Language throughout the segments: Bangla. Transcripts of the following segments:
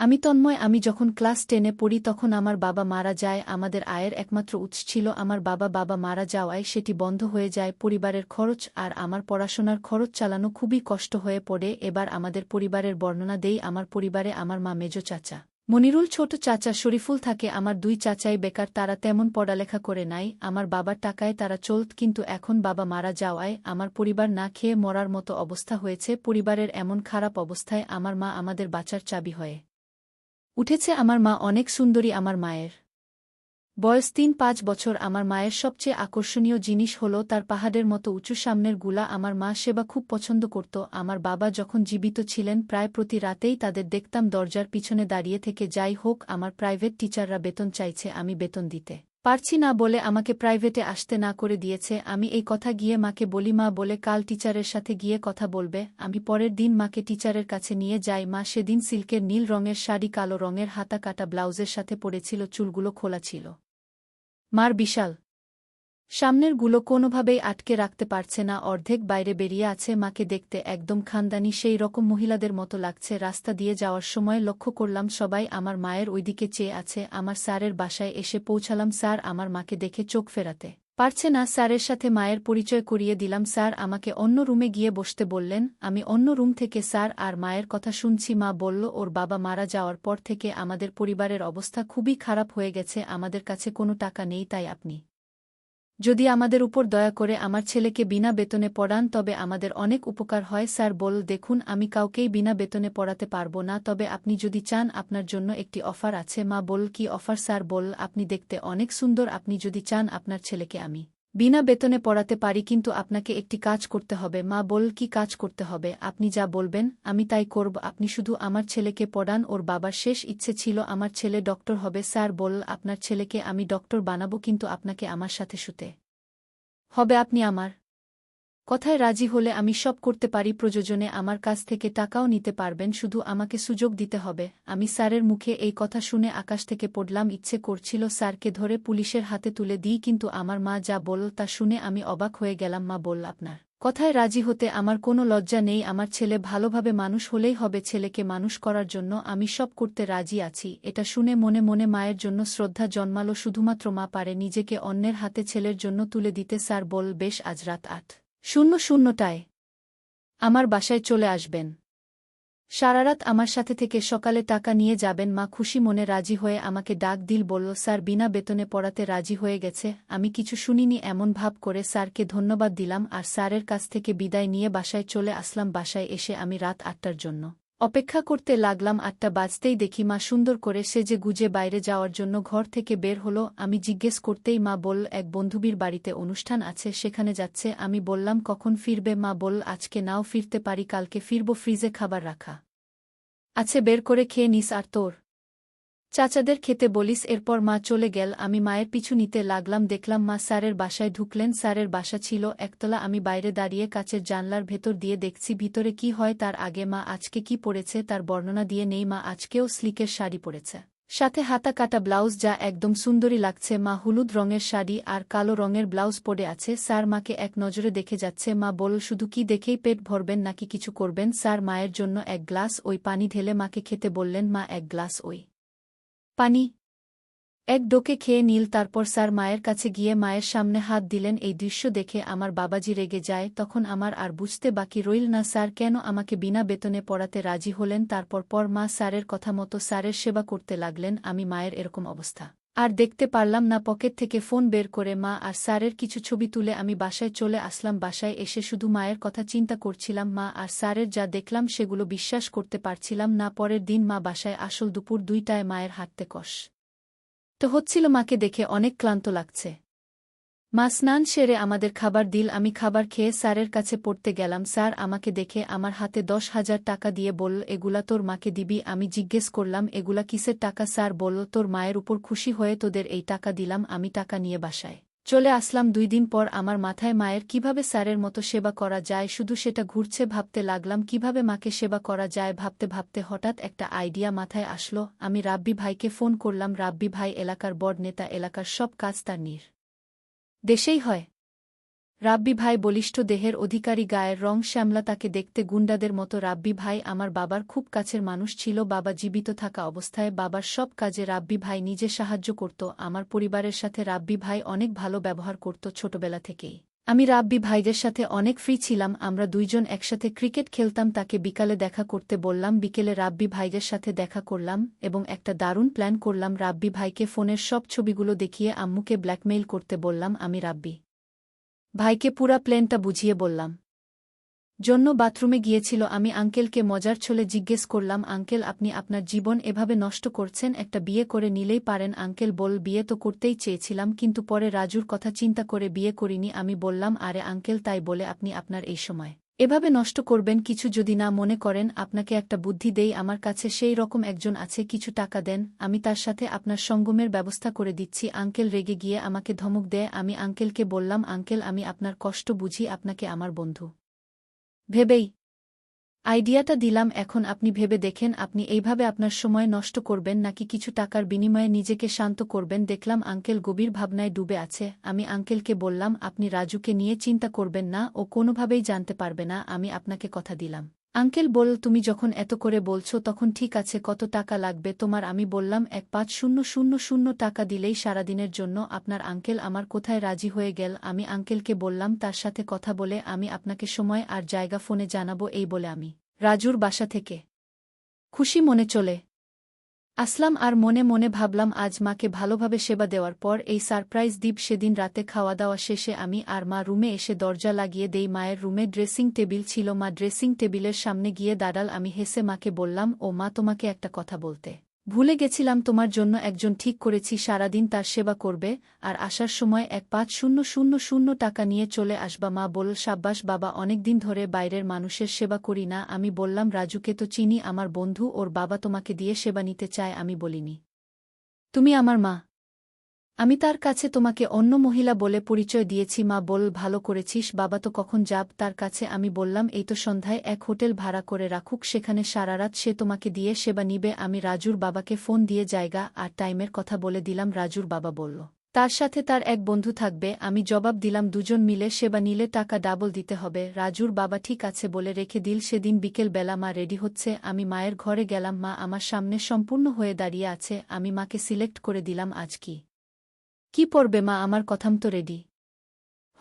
আমি তন্ময়। আমি যখন ক্লাস 10-এ পড়ি তখন আমার বাবা মারা যায়। আমাদের আয়ের একমাত্র উৎস ছিল আমার বাবা। বাবা মারা যাওয়ায় সেটি বন্ধ হয়ে যায়। পরিবারের খরচ আর আমার পড়াশোনার খরচ চালানো খুবই কষ্ট হয়ে পড়ে। এবার আমাদের পরিবারের বর্ণনা দেই। আমার পরিবারে আমার মা, মেজো চাচা মনিরুল, ছোট চাচা শরীফুল থাকে। আমার দুই চাচাই বেকার, তারা তেমন পড়ালেখা করে নাই। আমার বাবার টাকায় তারা চলত, কিন্তু এখন বাবা মারা যাওয়ায় আমার পরিবার না খেয়ে মরার মতো অবস্থা হয়েছে। পরিবারের এমন খারাপ অবস্থায় আমার মা আমাদের বাঁচার চাবি হয়ে উঠেছে। আমার মা অনেক সুন্দরী। আমার মায়ের বয়স 3-5 বছর। আমার মায়ের সবচেয়ে আকর্ষণীয় জিনিস হল তার পাহাড়ের মতো উঁচু সামনের গুলা। আমার মা সেবা খুব পছন্দ করত। আমার বাবা যখন জীবিত ছিলেন প্রায় প্রতি রাতেই তাদের দেখতাম দরজার পিছনে দাঁড়িয়ে থেকে। যাই হোক, আমার প্রাইভেট টিচাররা বেতন চাইছে, আমি বেতন দিতে পারছি না বলে আমাকে প্রাইভেটে আসতে না করে দিয়েছে। আমি এই কথা গিয়ে মাকে বলি। মা বলে কাল টিচারের সাথে গিয়ে কথা বলবে। আমি পরের দিন মাকে টিচারের কাছে নিয়ে যাই। মা সেদিন সিল্কের নীল রঙের শাড়ি, কালো রঙের হাতা কাটা ব্লাউজের সাথে পরেছিল, চুলগুলো খোলা ছিল। মার বিশাল সামনের গুলো কোনোভাবেই আটকে রাখতে পারছে না, অর্ধেক বাইরে বেরিয়ে আছে। মাকে দেখতে একদম খানদানি, সেই রকম মহিলাদের মতো লাগছে। রাস্তা দিয়ে যাওয়ার সময় লক্ষ্য করলাম সবাই আমার মায়ের ওইদিকে চেয়ে আছে। আমার স্যারের বাসায় এসে পৌঁছালাম। স্যার আমার মাকে দেখে চোখ ফেরাতে পারছে না। স্যারের সাথে মায়ের পরিচয় করিয়ে দিলাম। স্যার আমাকে অন্য রুমে গিয়ে বসতে বললেন। আমি অন্য রুম থেকে স্যার আর মায়ের কথা শুনছি। মা বলল, ওর বাবা মারা যাওয়ার পর থেকে আমাদের পরিবারের অবস্থা খুবই খারাপ হয়ে গেছে। আমাদের কাছে কোনো টাকা নেই, তাই আপনি যদি আমাদের উপর দয়া করে আমার ছেলেকে বিনা বেতনে পড়ান তবে আমাদের অনেক উপকার হয়। স্যার বলল, দেখুন আমি কাউকেই বিনা বেতনে পড়াতে পারবো না, তবে আপনি যদি চান আপনার জন্য একটি অফার আছে। মা বলল, কি অফার? স্যার বলল, আপনি দেখতে অনেক সুন্দর, আপনি যদি চান আপনার ছেলেকে আমি বিনা বেতনে পড়াতে পারি, কিন্তু আপনাকে একটি কাজ করতে হবে। মা বলল, কি কাজ করতে হবে? আপনি যা বলবেন আমি তাই করব, আপনি শুধু আমার ছেলেকে পড়ান। ওর বাবার শেষ ইচ্ছে ছিল আমার ছেলে ডক্টর হবে। স্যার বলল, আপনার ছেলেকে আমি ডক্টর বানাবো, কিন্তু আপনাকে আমার সাথে শুতে হবে। আপনি আমার কথায় রাজি হলে আমি সব করতে পারি। প্রয়োজনে আমার কাছ থেকে টাকাও নিতে পারবেন, শুধু আমাকে সুযোগ দিতে হবে। আমি স্যারের মুখে এই কথা শুনে আকাশ থেকে পড়লাম। ইচ্ছে করছিল স্যারকে ধরে পুলিশের হাতে তুলে দিই, কিন্তু আমার মা যা বলল তা শুনে আমি অবাক হয়ে গেলাম। মা বলল, আপনার কথায় রাজি হতে আমার কোনো লজ্জা নেই। আমার ছেলে ভালোভাবে মানুষ হলেই হবে। ছেলেকে মানুষ করার জন্য আমি সব করতে রাজি আছি। এটা শুনে মনে মনে মায়ের জন্য শ্রদ্ধা জন্মালো। শুধুমাত্র মা পারে নিজেকে অন্যের হাতে ছেলের জন্য তুলে দিতে। স্যার বল, বেশ, আজ রাত 8:00টায় আমার বাসায় চলে আসবেন। সারারাত আমার সাথে থেকে সকালে টাকা নিয়ে যাবেন। মা খুশি মনে রাজি হয়ে আমাকে ডাক দিল, বলল, স্যার বিনা বেতনে পড়াতে রাজি হয়ে গেছে। আমি কিছু শুনিনি এমন ভাব করে স্যারকে ধন্যবাদ দিলাম আর স্যারের কাছ থেকে বিদায় নিয়ে বাসায় চলে আসলাম। বাসায় এসে আমি রাত 8টার জন্য অপেক্ষা করতে লাগলাম। 8টা বাজতেই দেখি মা সুন্দর করে সেজে গুজে বাইরে যাওয়ার জন্য ঘর থেকে বের হলো। আমি জিজ্ঞেস করতেই মা বলল, এক বন্ধুবীর বাড়িতে অনুষ্ঠান আছে, সেখানে যাচ্ছে। আমি বললাম, কখন ফিরবে? মা বলল, আজকে নাও ফিরতে পারি, কালকে ফিরব। ফ্রিজে খাবার রাখা আছে, বের করে খেয়ে নিস, আর তোর চাচাদের খেতে বলিস। এরপর মা চলে গেল। আমি মায়ের পিছু নিতে লাগলাম। দেখলাম মা স্যারের বাসায় ঢুকলেন। স্যারের বাসা ছিল একতলা। আমি বাইরে দাঁড়িয়ে কাচের জানলার ভেতর দিয়ে দেখছি ভিতরে কি হয়। তার আগে মা আজকে কি পরেছে তার বর্ণনা দিয়ে নেই। মা আজকেও স্লিকের শাড়ি পরেছে, সাথে হাতা কাটা ব্লাউজ, যা একদম সুন্দরী লাগছে। মা হলুদ রঙের শাড়ি আর কালো রঙের ব্লাউজ পরে আছে। স্যার মাকে এক নজরে দেখে যাচ্ছে। মা বলল, শুধু কি দেখেই পেট ভরবেন নাকি কিছু করবেন? স্যার মায়ের জন্য এক গ্লাস ওই পানি ঢেলে মাকে খেতে বললেন। মা এক গ্লাস ওই পানি এক ডোকে খেয়ে নিল। তারপর স্যার মায়ের কাছে গিয়ে মায়ের সামনে হাত দিলেন। এই দৃশ্য দেখে আমার বাবাজি রেগে যায়। তখন আমার আর বুঝতে বাকি রইল না স্যার কেন আমাকে বিনা বেতনে পড়াতে রাজি হলেন। তারপর মা স্যারের কথা মতো স্যারের সেবা করতে লাগলেন। আমি মায়ের এরকম অবস্থা আর দেখতে পারলাম না। পকেট থেকে ফোন বের করে মা আর স্যারের কিছু ছবি তুলে আমি বাসায় চলে আসলাম। বাসায় এসে শুধু মায়ের কথা চিন্তা করছিলাম। মা আর স্যারের যা দেখলাম সেগুলো বিশ্বাস করতে পারছিলাম না। পরের দিন মা বাসায় আসল দুপুর 2টায়। মায়ের হাঁটতে কষ্ট তো হচ্ছিল, মাকে দেখে অনেক ক্লান্ত লাগছে। মা স্নান সেরে আমাদের খাবার দিল। আমি খাবার খেয়ে স্যারের কাছে পড়তে গেলাম। স্যার আমাকে দেখে আমার হাতে 10,000 টাকা দিয়ে বলল, এগুলা তোর মাকে দিবি। আমি জিজ্ঞেস করলাম, এগুলা কিসের টাকা? স্যার বলল, তোর মায়ের উপর খুশি হয়ে তোদের এই টাকা দিলাম। আমি টাকা নিয়ে বাসায় চলে আসলাম। 2 দিন পর আমার মাথায় মায়ের কিভাবে স্যারের মতো সেবা করা যায় শুধু সেটা ঘুরছে। ভাবতে লাগলাম কিভাবে মাকে সেবা করা যায়। ভাবতে ভাবতে হঠাৎ একটা আইডিয়া মাথায় আসলো। আমি রাব্বি ভাইকে ফোন করলাম। রাব্বি ভাই এলাকার বড় নেতা, এলাকার সব কাজ তার দেশেই হয়। রাব্বি ভাই বলিষ্ঠ দেহের অধিকারী, গায়ের রং শ্যামলা, তাকে দেখতে গুন্ডাদের মতো। রাব্বি ভাই আমার বাবার খুব কাছের মানুষ ছিল। বাবা জীবিত থাকা অবস্থায় বাবার সব কাজে রাব্বি ভাই নিজে সাহায্য করত। আমার পরিবারের সাথে রাব্বি ভাই অনেক ভালো ব্যবহার করত ছোটবেলা থেকেই। আমি রাব্বি ভাইদের সাথে অনেক ফ্রি ছিলাম। আমরা দুইজন একসাথে ক্রিকেট খেলতাম। তাকে বিকালে দেখা করতে বললাম। বিকেলে রাব্বি ভাইদের সাথে দেখা করলাম এবং একটা দারুণ প্ল্যান করলাম। রাব্বি ভাইকে ফোনের সব ছবিগুলো দেখিয়ে আম্মুকে ব্ল্যাকমেইল করতে বললাম। আমি রাব্বি ভাইকে পুরা প্ল্যানটা বুঝিয়ে বললাম। জন্য বাথরুমে গিয়েছিল। আমি আঙ্কেলকে মজার ছলে জিজ্ঞেস করলাম, আঙ্কেল আপনি আপনার জীবন এভাবে নষ্ট করছেন, একটা বিয়ে করে নিলেই পারেন। আঙ্কেল বল, বিয়ে তো করতেই চেয়েছিলাম, কিন্তু পরে রাজুর কথা চিন্তা করে বিয়ে করিনি। আমি বললাম, আরে আঙ্কেল, তাই বলে আপনি আপনার এই সময় এভাবে নষ্ট করবেন? কিছু যদি না মনে করেন, আপনাকে একটা বুদ্ধি দেই। আমার কাছে সেই রকম একজন আছে, কিছু টাকা দেন, আমি তার সাথে আপনার সঙ্গমের ব্যবস্থা করে দিচ্ছি। আঙ্কেল রেগে গিয়ে আমাকে ধমক দেয়। আমি আঙ্কেলকে বললাম, আঙ্কেল আমি আপনার কষ্ট বুঝি, আপনাকে আমার বন্ধু ভেবেই আইডিয়াটা দিলাম। এখন আপনি ভেবে দেখেন, আপনি এইভাবে আপনার সময় নষ্ট করবেন নাকি কিছু টাকার বিনিময়ে নিজেকে শান্ত করবেন। দেখলাম আঙ্কেল গভীর ভাবনায় ডুবে আছে। আমি আঙ্কেলকে বললাম, আপনি রাজুকে নিয়ে চিন্তা করবেন না, ও কোনোভাবেই জানতে পারবে না, আমি আপনাকে কথা দিলাম। আঙ্কেল বল, তুমি যখন এত করে বলছো তখন ঠিক আছে, কত টাকা লাগবে তোমার? আমি বললাম, 1,5,000 টাকা দিলেই সারাদিনের জন্য। আপনার আঙ্কেল আমার কোথায় রাজি হয়ে গেল। আমি আঙ্কেলকে বললাম, তার সাথে কথা বলে আমি আপনাকে সময় আর জায়গা ফোনে জানাবো। এই বলে আমি রাজুর বাসা থেকে খুশি মনে চলে আসলাম। আর মনে মনে ভাবলাম, আজ মাকে ভালোভাবে সেবা দেওয়ার পর এই সারপ্রাইজ দিব। সেদিন রাতে খাওয়া দাওয়া শেষে আমি আর মা রুমে এসে দরজা লাগিয়ে দেই। মায়ের রুমে ড্রেসিং টেবিল ছিল। মা ড্রেসিং টেবিলের সামনে গিয়ে দাঁড়াল। আমি হেসে মাকে বললাম, ও মা, তোমাকে একটা কথা বলতে ভুলে গেছিলাম, তোমার জন্য একজন ঠিক করেছি, সারাদিন তার সেবা করবে আর আসার সময় 1,5,000 টাকা নিয়ে চলে আসবা। মা বলল, সাব্বাস বাবা, অনেকদিন ধরে বাইরের মানুষের সেবা করি না। আমি বললাম, রাজুকে তো চিনি, আমার বন্ধু, ওর বাবা তোমাকে দিয়ে সেবা নিতে চায়। আমি বলিনি তুমি আমার মা, আমি তার কাছে তোমাকে অন্য মহিলা বলে পরিচয় দিয়েছি। মা বল, ভালো করেছিস। বাবা তো কখন যাব তার কাছে? আমি বললাম, এই তো সন্ধ্যায় এক হোটেল ভাড়া করে রাখুক, সেখানে সারারাত সে তোমাকে দিয়ে সেবা নিবে। আমি রাজুর বাবাকে ফোন দিয়ে জায়গা আর টাইমের কথা বলে দিলাম। রাজুর বাবা বলল, তার সাথে তার এক বন্ধু থাকবে। আমি জবাব দিলাম, দুজন মিলে সেবা নিলে টাকা ডাবল দিতে হবে। রাজুর বাবা ঠিক আছে বলে রেখে দিল। সেদিন বিকেল বেলা মা রেডি হচ্ছে, আমি মায়ের ঘরে গেলাম। মা আমার সামনে সম্পূর্ণ হয়ে দাঁড়িয়ে আছে। আমি মাকে সিলেক্ট করে দিলাম, আজ কি পরবে মা? আমার কথাম তো রেডি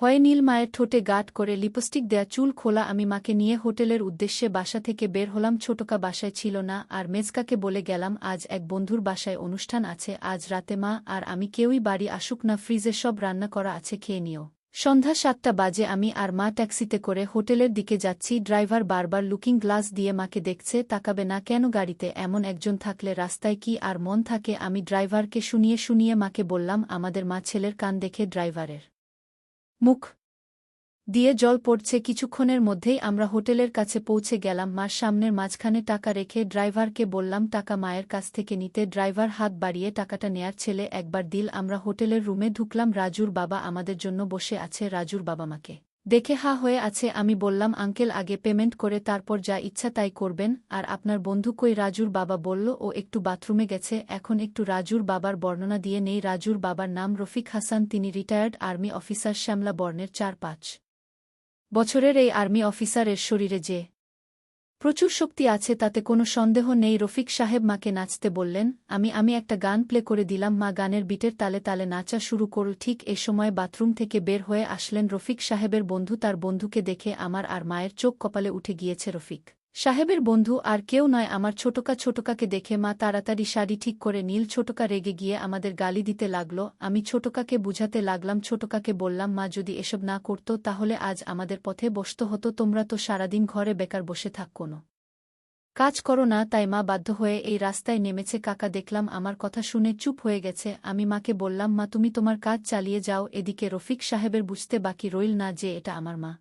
হয়ে নীল। মায়ের ঠোঁটে গাঁট করে লিপস্টিক দেয়া, চুল খোলা। আমি মাকে নিয়ে হোটেলের উদ্দেশ্যে বাসা থেকে বের হলাম। ছোটকা বাসায় ছিল না, আর মেজকাকে বলে গেলাম, আজ এক বন্ধুর বাসায় অনুষ্ঠান আছে, আজ রাতে মা আর আমি কেউই বাড়ি আসুক না, ফ্রিজে সব রান্না করা আছে, খেয়ে নিও। সন্ধ্যা 7টা বাজে। আমি আর মা ট্যাক্সিতে করে হোটেলের দিকে যাচ্ছি। ড্রাইভার বারবার লুকিং গ্লাস দিয়ে মাকে দেখছে, তাকাবে না কেন? গাড়িতে এমন একজন থাকলে রাস্তায় কি আর মন থাকে? আমি ড্রাইভারকে শুনিয়ে শুনিয়ে মাকে বললাম, আমাদের মা ছেলের কান দেখে ড্রাইভারের মুখ দিয়ে জল পড়ছে। কিছুক্ষণের মধ্যেই আমরা হোটেলের কাছে পৌঁছে গেলাম। মার সামনের মাঝখানে টাকা রেখে ড্রাইভারকে বললাম টাকা মায়ের কাছ থেকে নিতে। ড্রাইভার হাত বাড়িয়ে টাকাটা নেয়ার ছেলে একবার দিল। আমরা হোটেলের রুমে ঢুকলাম। রাজুর বাবা আমাদের জন্য বসে আছে। রাজুর বাবা মাকে দেখে হা হয়ে আছে। আমি বললাম, আঙ্কেল আগে পেমেন্ট করে তারপর যা ইচ্ছা তাই করবেন। আর আপনার বন্ধু কই? রাজুর বাবা বলল, ও একটু বাথরুমে গেছে, এখন একটু রাজুর বাবার বর্ণনা দিয়ে নেই। রাজুর বাবার নাম রফিক হাসান, তিনি রিটায়ার্ড আর্মি অফিসার। শ্যামলা বর্ণের 4-5 বছরের এই আর্মি অফিসারের শরীরে যে প্রচুর শক্তি আছে তাতে কোনো সন্দেহ নেই। রফিক সাহেব মাকে নাচতে বললেন। আমি একটা গান প্লে করে দিলাম। মা গানের বিটের তালে তালে নাচা শুরু করল। ঠিক এ সময় বাথরুম থেকে বের হয়ে আসলেন রফিক সাহেবের বন্ধু। তার বন্ধুকে দেখে আমার আর মায়ের চোখ কপালে উঠে গিয়েছে। রফিক সাহেবের বন্ধু আর কেউ নয়, আমার ছোটকাকে দেখে মা তাড়াতাড়ি শাড়ি ঠিক করে নীল। ছোটকা রেগে গিয়ে আমাদের গালি দিতে লাগল। আমি ছোটকাকে বুঝাতে লাগলাম। ছোটকাকে বললাম, মা যদি এসব না করত তাহলে আজ আমাদের পথে বসত হতো। তোমরা তো সারাদিন ঘরে বেকার বসে থাক, কোনো কাজ করো না, তাই মা বাধ্য হয়ে এই রাস্তায় নেমেছে। কাকা দেখলাম আমার কথা শুনে চুপ হয়ে গেছে। আমি মাকে বললাম, মা তুমি তোমার কাজ চালিয়ে যাও। এদিকে রফিক সাহেবের বুঝতে বাকি রইল না যে এটা আমার মা।